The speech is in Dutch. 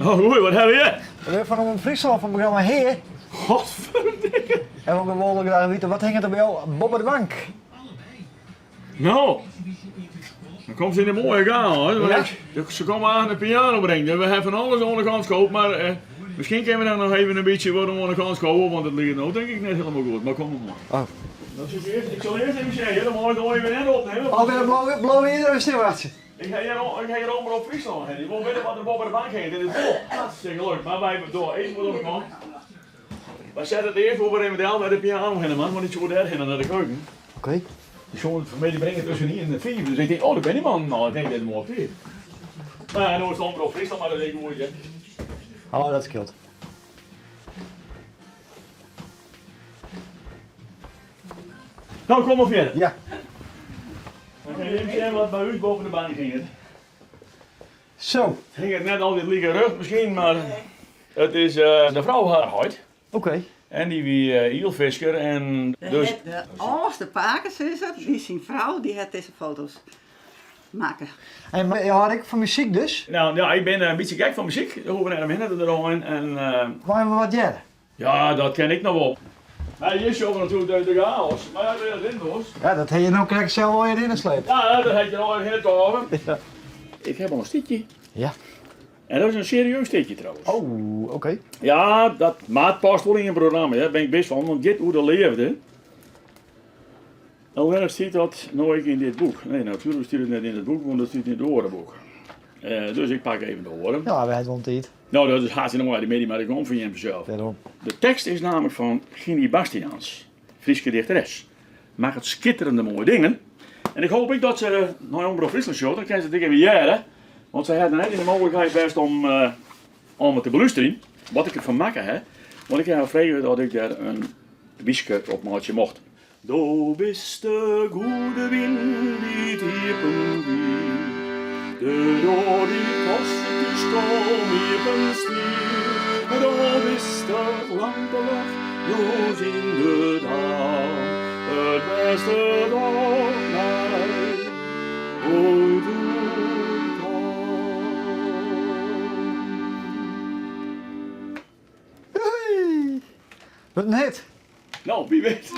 Oh, goed, wat heb je? We hebben van een Friesland van het programma Heer. Godverdikke. En we willen graag weten, wat hangt er bij jou boven de bank? Nou, dan komt ze in een mooie gaal hoor. Ja? Ze komen aan de piano brengen. We hebben van alles onderkant koop, maar misschien kunnen we dan nog even een beetje wat onderkant kopen, want het ligt nou denk ik net helemaal goed. Maar kom maar. Oh. Ik zal eerst even zeggen, dan moet ik nog even net opnemen. Alweer een blauwe iedereen stilwachten. Ik ga hier op Friesland heen. Ik wil weten wat er boven de bank heen. Dit is vol. Hartstikke leuk. Maar wij door even wat onderkant. Wij zetten het eerst voor we bij de piano heen, man, want ik zo daar heen naar de keuken. Oké. Die jongen van mij die brengen tussen hier en de 4. Dus ik denk, oh, dat ben die man. Nou, ik denk dat het mooi op 4. Maar ja, nu is het omroep Friesland, maar dat denk ik mooi. Oh, dat scheelt. Nou, kom maar verder. Ja. Dan kan je even zien wat bij u boven de bank ging. Zo. Het ging het net al dit lieke rug misschien, maar het is de vrouw Harhuid. Oké. En die wie ielvisker en dus... De oudste pakers is het, die zijn vrouw, die heeft deze foto's maken. En ja, ik van muziek dus. Nou ja, ik ben een beetje gek van muziek. We hoeven naar hem erin en Waar we wat jaren? ja, dat ken ik nog wel. Maar je is over natuurlijk de chaos, maar ja, dat is indoors. Ja, dat heb je nou krijg ik zelf wel in sleep. Ja, dat heb je nog in het over. Ik heb al een stietje. Ja. En dat is een serieus stietje trouwens. Oh, oké. Ja, dat maat past wel in een programma, daar ben ik best van, want dit hoe dat leefde. Nou, waar staat dat nooit in dit boek? Nee, natuurlijk staat het net in het boek, want dat staat in het orenboek. Dus ik pak even de oren. Ja, wij hebben het Nou, dat is hartstikke mooi, de media, maar ik kom van jezelf. Daarom. De tekst is namelijk van Ginny Bastiaans, Frieske dichteres. Maakt het schitterende mooie dingen. En ik hoop dat ze, nou Omroep Friesland show, dan kan ze het even jaren. Want zij hadden net in de mogelijkheid best om het te beluisteren. Wat ik ervan maken heb. Want ik heb gevraagd dat ik daar een wiske op maatje mocht. Do bist de goede wind die het hiepen die. De door die kostetjes kom hiepen stier. Do bist het lampelig, joos in de dag. Het beste dag mij. O doe Wat een hit. nou, wie weet.